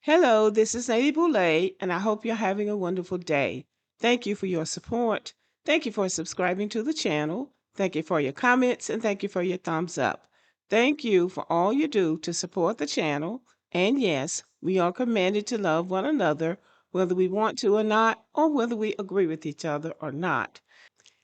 Hello, this is Lady Boulay, and I hope you're having a wonderful day. Thank you for your support. Thank you for subscribing to the channel. Thank you for your comments, and thank you for your thumbs up. Thank you for all you do to support the channel. And yes, we are commanded to love one another, whether we want to or not, or whether we agree with each other or not.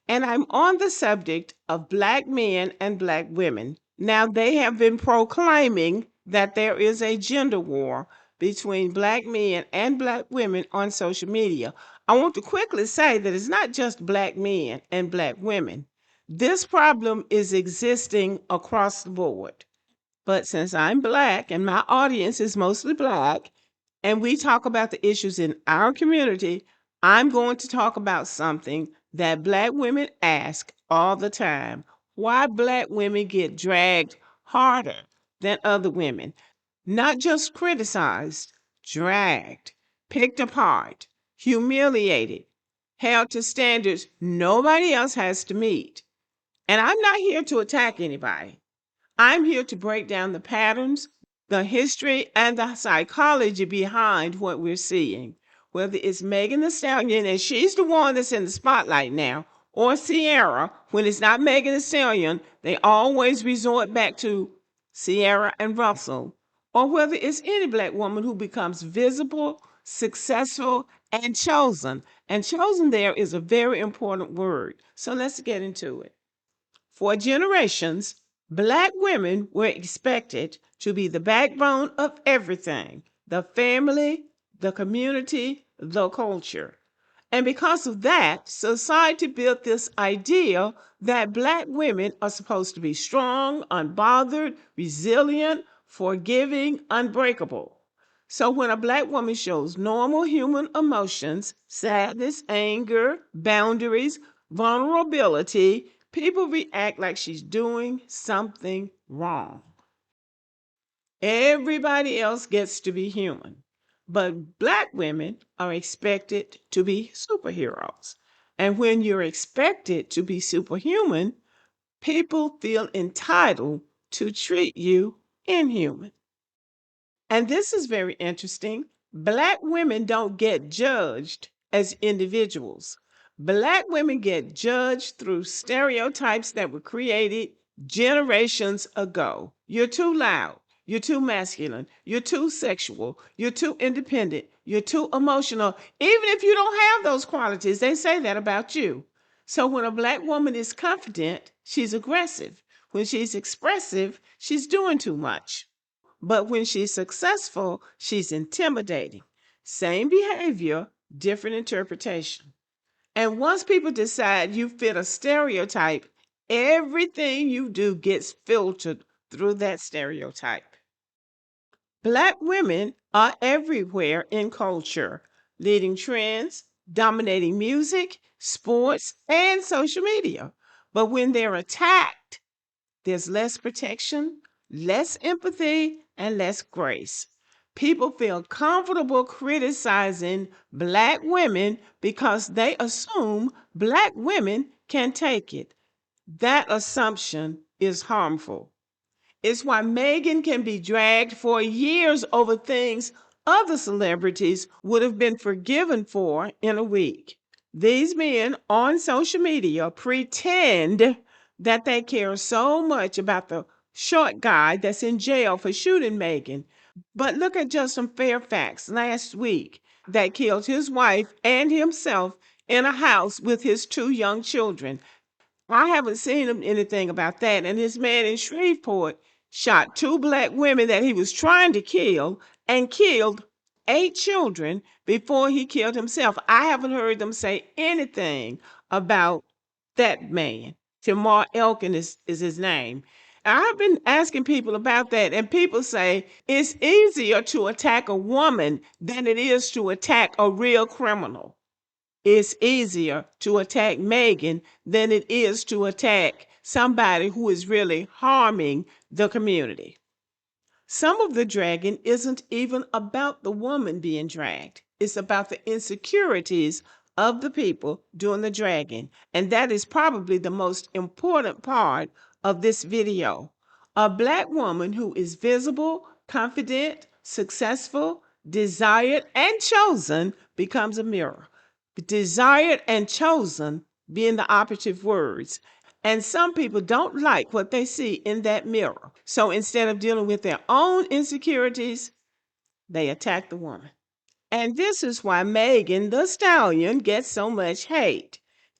And I'm on the subject of Black men and Black women. Now, they have been proclaiming that there is a gender war between Black men and Black women on social media. I want to quickly say that it's not just Black men and Black women. This problem is existing across the board. But since I'm Black and my audience is mostly Black, and we talk about the issues in our community, I'm going to talk about something that Black women ask all the time: why Black women get dragged harder than other women. Not just criticized, dragged, picked apart, humiliated, held to standards nobody else has to meet. And I'm not here to attack anybody. I'm here to break down the patterns, the history, and the psychology behind what we're seeing. Whether it's Megan Thee Stallion, and she's the one that's in the spotlight now, or Sierra, when it's not Megan Thee Stallion, they always resort back to Sierra and Russell. Or whether it's any Black woman who becomes visible, successful, and chosen. And chosen there is a very important word. So let's get into it. For generations, Black women were expected to be the backbone of everything: the family, the community, the culture. And because of that, society built this idea that Black women are supposed to be strong, unbothered, resilient, forgiving, unbreakable. So when a Black woman shows normal human emotions, sadness, anger, boundaries, vulnerability, people react like she's doing something wrong. Everybody else gets to be human, but Black women are expected to be superheroes. And when you're expected to be superhuman, people feel entitled to treat you inhuman. And this is very interesting. Black women don't get judged as individuals. Black women get judged through stereotypes that were created generations ago. You're too loud. You're too masculine. You're too sexual. You're too independent. You're too emotional. Even if you don't have those qualities, they say that about you. So when a Black woman is confident, she's aggressive. When she's expressive, she's doing too much. But when she's successful, she's intimidating. Same behavior, different interpretation. And once people decide you fit a stereotype, everything you do gets filtered through that stereotype. Black women are everywhere in culture, leading trends, dominating music, sports, and social media. But when they're attacked, there's less protection, less empathy, and less grace. People feel comfortable criticizing Black women because they assume Black women can take it. That assumption is harmful. It's why Megan can be dragged for years over things other celebrities would have been forgiven for in a week. These men on social media pretend that they care so much about the short guy that's in jail for shooting Megan. But look at Justin Fairfax last week that killed his wife and himself in a house with his two young children. I haven't seen anything about that. And this man in Shreveport shot two Black women that he was trying to kill and killed 8 children before he killed himself. I haven't heard them say anything about that man. Tamar Elkin is his name. I've been asking people about that, and people say it's easier to attack a woman than it is to attack a real criminal. It's easier to attack Megan than it is to attack somebody who is really harming the community. Some of the dragging isn't even about the woman being dragged. It's about the insecurities of the people doing the dragging. And that is probably the most important part of this video. A Black woman who is visible, confident, successful, Desired and chosen becomes a mirror. Desired and chosen being the operative words. And some people don't like what they see in that mirror. So instead of dealing with their own insecurities, they attack the woman. And this is why Megan the Stallion gets so much hate.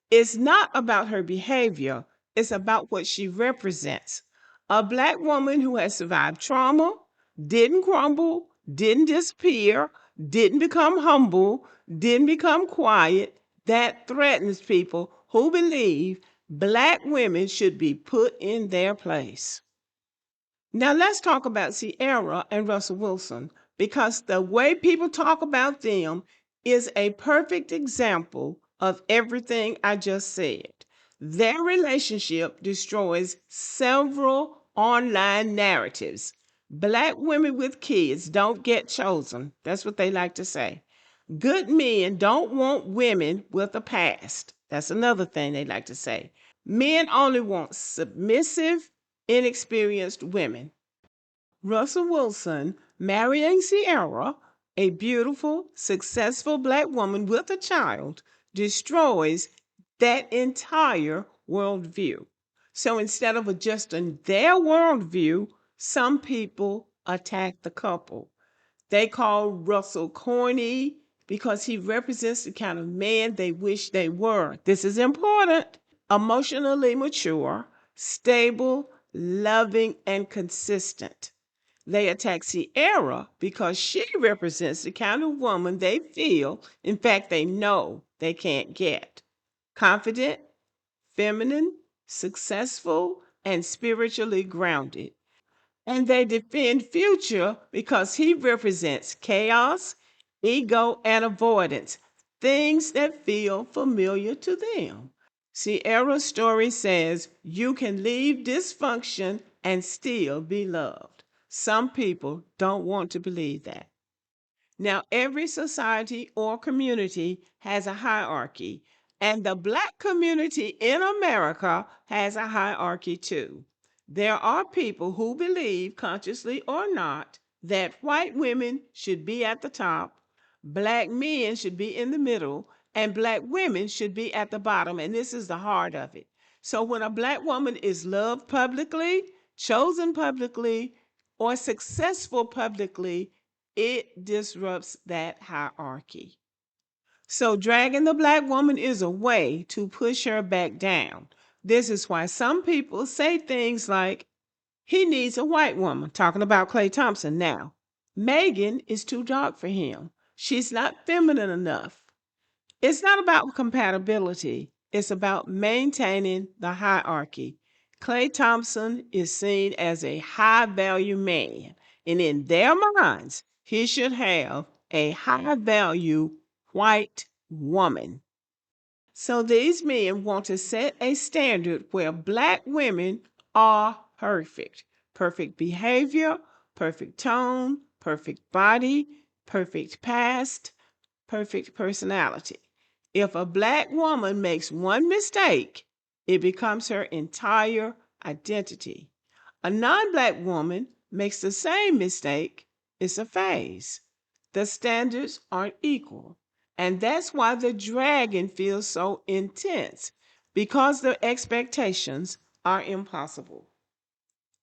It's not about her behavior, it's about what she represents. A black woman who has survived trauma, didn't crumble, didn't disappear, didn't become humble, didn't become quiet. That threatens people who believe black women should be put in their place. Now let's talk about Sierra and Russell Wilson because the way people talk about them is a perfect example of everything I just said. Their relationship destroys several online narratives. Black women with kids don't get chosen. That's what they like to say. Good men don't want women with a past. That's another thing they like to say. Men only want submissive, inexperienced women. Russell Wilson marrying Sierra, a beautiful, successful black woman with a child, destroys that entire worldview. So instead of adjusting their worldview, some people attack the couple. They call Russell corny because he represents the kind of man they wish they were. This is important. Emotionally mature, stable, loving, and consistent. They attack Sierra because she represents the kind of woman they feel, in fact, they know they can't get. Confident, feminine, successful, and spiritually grounded. And they defend Future because he represents chaos, ego, and avoidance, things that feel familiar to them. Sierra's story says you can leave dysfunction and still be loved. Some people don't want to believe that. Now, every society or community has a hierarchy, and the black community in America has a hierarchy too. There are people who believe, consciously or not, that white women should be at the top, black men should be in the middle, and black women should be at the bottom. And this is the heart of it. So when a black woman is loved publicly, chosen publicly, or successful publicly, it disrupts that hierarchy. So dragging the black woman is a way to push her back down. This is why some people say things like, he needs a white woman, talking about Clay Thompson now. Megan is too dark for him. She's not feminine enough. It's not about compatibility. It's about maintaining the hierarchy. Clay Thompson is seen as a high value man, and in their minds, he should have a high value white woman. So these men want to set a standard where black women are perfect. Perfect behavior, perfect tone, perfect body, perfect past, perfect personality. If a black woman makes one mistake, it becomes her entire identity. A non black woman makes the same mistake, it's a phase. The standards aren't equal. And that's why the dragon feels so intense, because the expectations are impossible.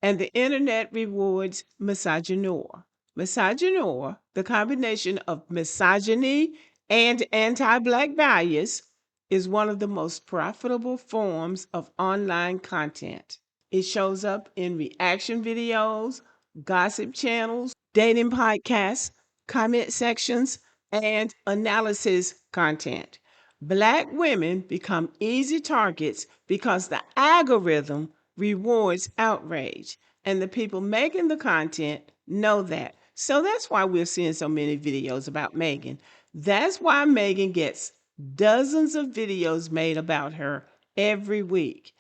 And the internet rewards misogynoir. Misogynoir, the combination of misogyny and anti black bias, is one of the most profitable forms of online content. It shows up in reaction videos, gossip channels, dating podcasts, comment sections, and analysis content. Black women become easy targets because the algorithm rewards outrage, and the people making the content know that. So that's why we're seeing so many videos about Megan. That's why Megan gets dozens of videos made about her every week.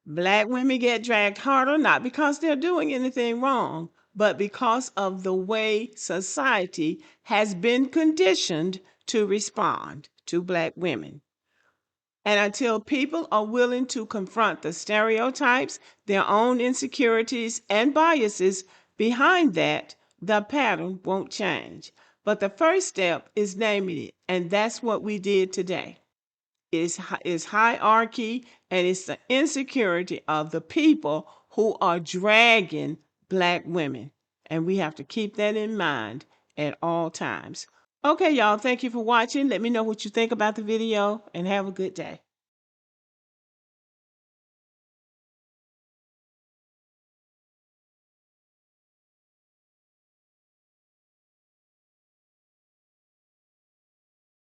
Black women get dragged harder not because they're doing anything wrong, but because of the way society has been conditioned to respond to black women. And until people are willing to confront the stereotypes, their own insecurities, and biases behind that, the pattern won't change. But the first step is naming it, and that's what we did today. Is hierarchy, and it's the insecurity of the people who are dragging Black women. And we have to keep that in mind at all times. Okay, y'all, thank you for watching. Let me know what you think about the video, and have a good day.